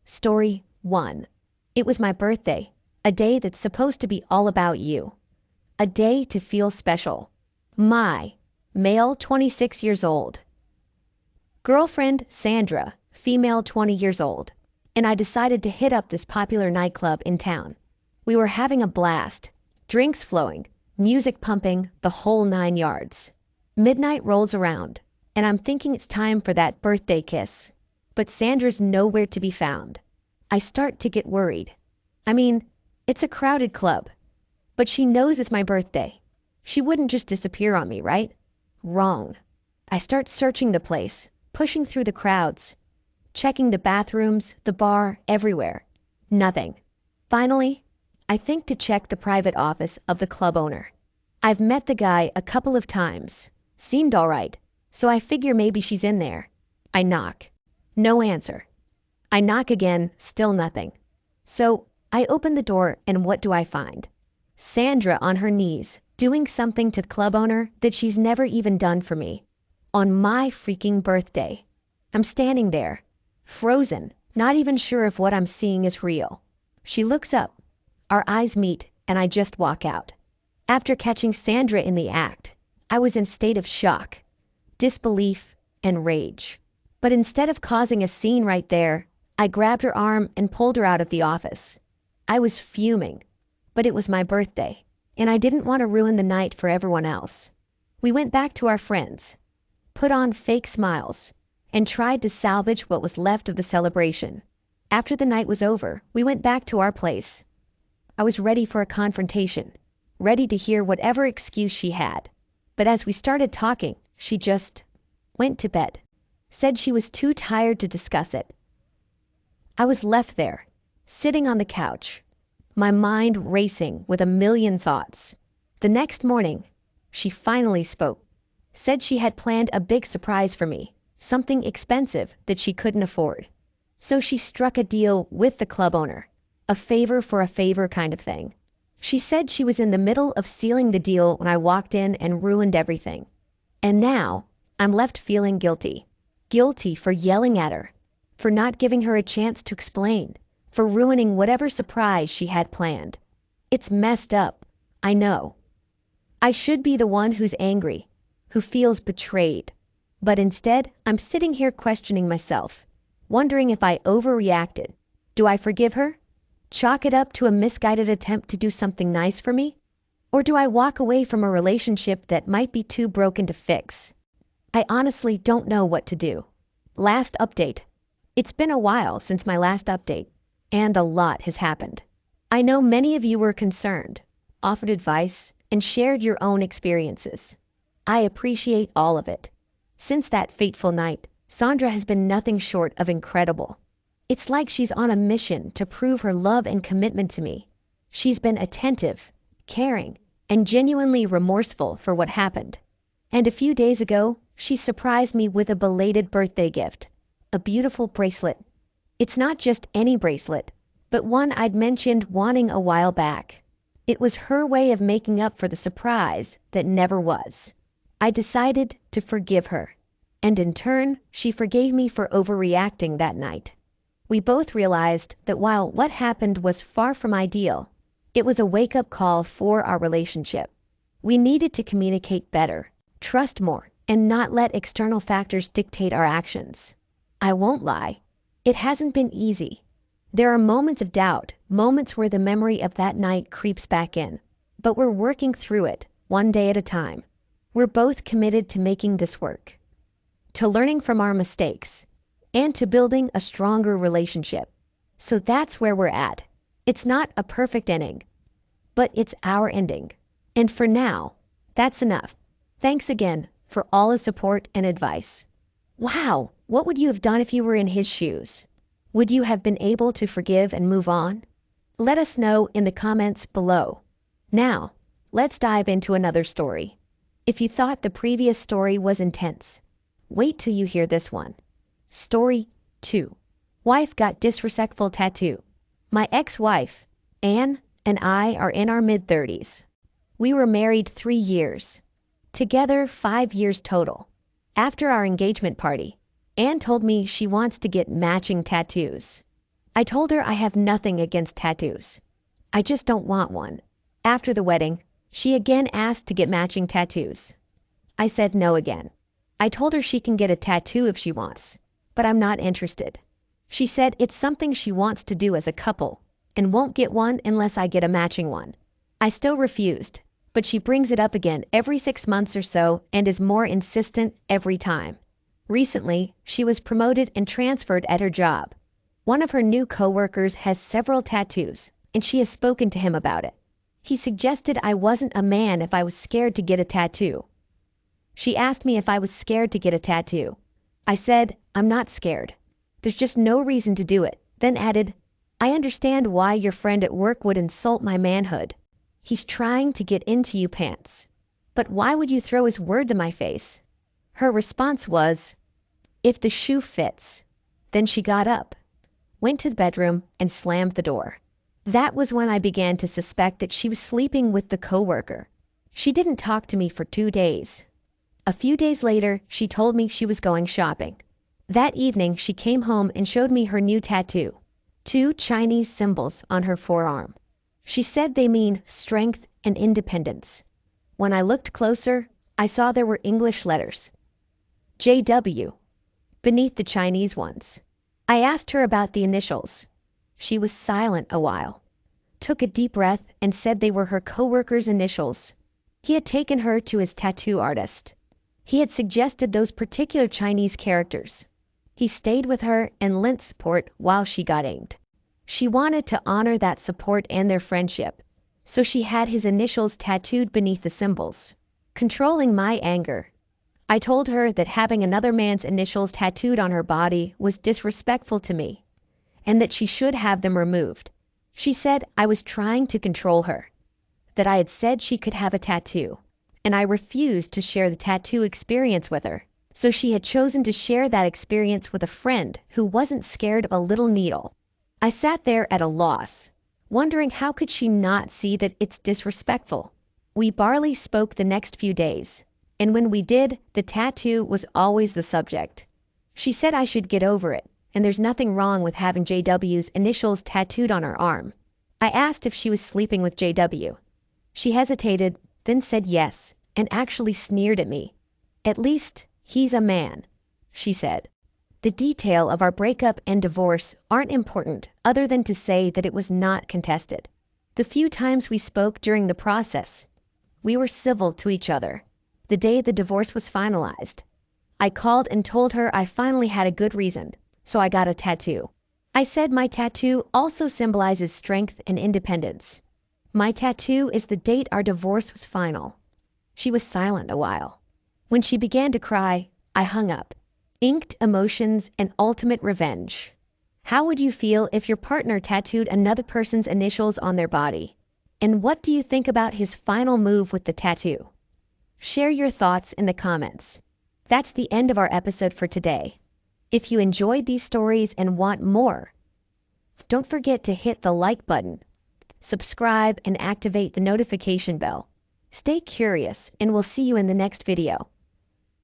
Story 1. It was my birthday, a day that's supposed to be all about you. A day to feel special. My, male 26 years old. Girlfriend Sandra, female 20 years old. And I decided to hit up this popular nightclub in town. We were having a blast. Drinks flowing, music pumping, the whole 9 yards. Midnight rolls around, and I'm thinking it's time for that birthday kiss. But Sandra's nowhere to be found. I start to get worried. I mean, it's a crowded club. But she knows it's my birthday. She wouldn't just disappear on me, right? Wrong. I start searching the place, pushing through the crowds, checking the bathrooms, the bar, everywhere. Nothing. Finally, I think to check the private office of the club owner. I've met the guy a couple of times. Seemed all right, so I figure maybe she's in there. I knock. No answer. I knock again, still nothing. So I open the door, and what do I find? Sandra on her knees, doing something to the club owner that she's never even done for me. On my freaking birthday. I'm standing there, frozen, not even sure if what I'm seeing is real. She looks up. Our eyes meet, and I just walk out. After catching Sandra in the act, I was in a state of shock, disbelief, and rage. But instead of causing a scene right there, I grabbed her arm and pulled her out of the office. I was fuming, but it was my birthday, and I didn't want to ruin the night for everyone else. We went back to our friends, put on fake smiles, and tried to salvage what was left of the celebration. After the night was over, we went back to our place. I was ready for a confrontation, ready to hear whatever excuse she had. But as we started talking, she just went to bed. Said she was too tired to discuss it. I was left there, sitting on the couch, my mind racing with a million thoughts. The next morning, she finally spoke. Said she had planned a big surprise for me, something expensive that she couldn't afford. So she struck a deal with the club owner, a favor for a favor kind of thing. She said she was in the middle of sealing the deal when I walked in and ruined everything. And now, I'm left feeling guilty. Guilty for yelling at her, for not giving her a chance to explain, for ruining whatever surprise she had planned. It's messed up, I know. I should be the one who's angry, who feels betrayed. But instead, I'm sitting here questioning myself, wondering if I overreacted. Do I forgive her? Chalk it up to a misguided attempt to do something nice for me? Or do I walk away from a relationship that might be too broken to fix? I honestly don't know what to do. Last update. It's been a while since my last update, and a lot has happened. I know many of you were concerned, offered advice, and shared your own experiences. I appreciate all of it. Since that fateful night, Sandra has been nothing short of incredible. It's like she's on a mission to prove her love and commitment to me. She's been attentive, caring, and genuinely remorseful for what happened. And a few days ago, she surprised me with a belated birthday gift, a beautiful bracelet. It's not just any bracelet, but one I'd mentioned wanting a while back. It was her way of making up for the surprise that never was. I decided to forgive her, and in turn, she forgave me for overreacting that night. We both realized that while what happened was far from ideal, it was a wake-up call for our relationship. We needed to communicate better, trust more, and not let external factors dictate our actions. I won't lie, it hasn't been easy. There are moments of doubt, moments where the memory of that night creeps back in. But we're working through it, one day at a time. We're both committed to making this work, to learning from our mistakes, and to building a stronger relationship. So that's where we're at. It's not a perfect ending, but it's our ending. And for now, that's enough. Thanks again for all the support and advice. Wow, what would you have done if you were in his shoes? Would you have been able to forgive and move on? Let us know in the comments below. Now, let's dive into another story. If you thought the previous story was intense, wait till you hear this one. Story 2. Wife got disrespectful tattoo. My ex-wife, Anne, and I are in our mid-30s. We were married 3 years. Together 5 years total. After our engagement party, Anne told me she wants to get matching tattoos. I told her I have nothing against tattoos. I just don't want one. After the wedding, she again asked to get matching tattoos. I said no again. I told her she can get a tattoo if she wants, but I'm not interested. She said it's something she wants to do as a couple and won't get one unless I get a matching one. I still refused, but she brings it up again every 6 months or so and is more insistent every time. Recently, she was promoted and transferred at her job. One of her new coworkers has several tattoos, and she has spoken to him about it. He suggested I wasn't a man if I was scared to get a tattoo. She asked me if I was scared to get a tattoo. I said, I'm not scared. There's just no reason to do it. Then added, I understand why your friend at work would insult my manhood. He's trying to get into you pants. But why would you throw his words in my face? Her response was, if the shoe fits. Then she got up, went to the bedroom, and slammed the door. That was when I began to suspect that she was sleeping with the coworker. She didn't talk to me for 2 days. A few days later, she told me she was going shopping. That evening, she came home and showed me her new tattoo, 2 Chinese symbols on her forearm. She said they mean strength and independence. When I looked closer, I saw there were English letters, JW, beneath the Chinese ones. I asked her about the initials. She was silent a while, took a deep breath, and said they were her coworker's initials. He had taken her to his tattoo artist. He had suggested those particular Chinese characters. He stayed with her and lent support while she got inked. She wanted to honor that support and their friendship, so she had his initials tattooed beneath the symbols, controlling my anger. I told her that having another man's initials tattooed on her body was disrespectful to me, and that she should have them removed. She said I was trying to control her, that I had said she could have a tattoo, and I refused to share the tattoo experience with her. So she had chosen to share that experience with a friend who wasn't scared of a little needle. I sat there at a loss, wondering how could she not see that it's disrespectful. We barely spoke the next few days, and when we did, the tattoo was always the subject. She said I should get over it, and there's nothing wrong with having JW's initials tattooed on her arm. I asked if she was sleeping with JW. She hesitated, then said yes, and actually sneered at me. At least, he's a man, she said. The detail of our breakup and divorce aren't important other than to say that it was not contested. The few times we spoke during the process, we were civil to each other. The day the divorce was finalized, I called and told her I finally had a good reason, so I got a tattoo. I said my tattoo also symbolizes strength and independence. My tattoo is the date our divorce was final. She was silent a while. When she began to cry, I hung up. Inked emotions and ultimate revenge. How would you feel if your partner tattooed another person's initials on their body? And what do you think about his final move with the tattoo? Share your thoughts in the comments. That's the end of our episode for today. If you enjoyed these stories and want more, don't forget to hit the like button, subscribe, and activate the notification bell. Stay curious, and we'll see you in the next video.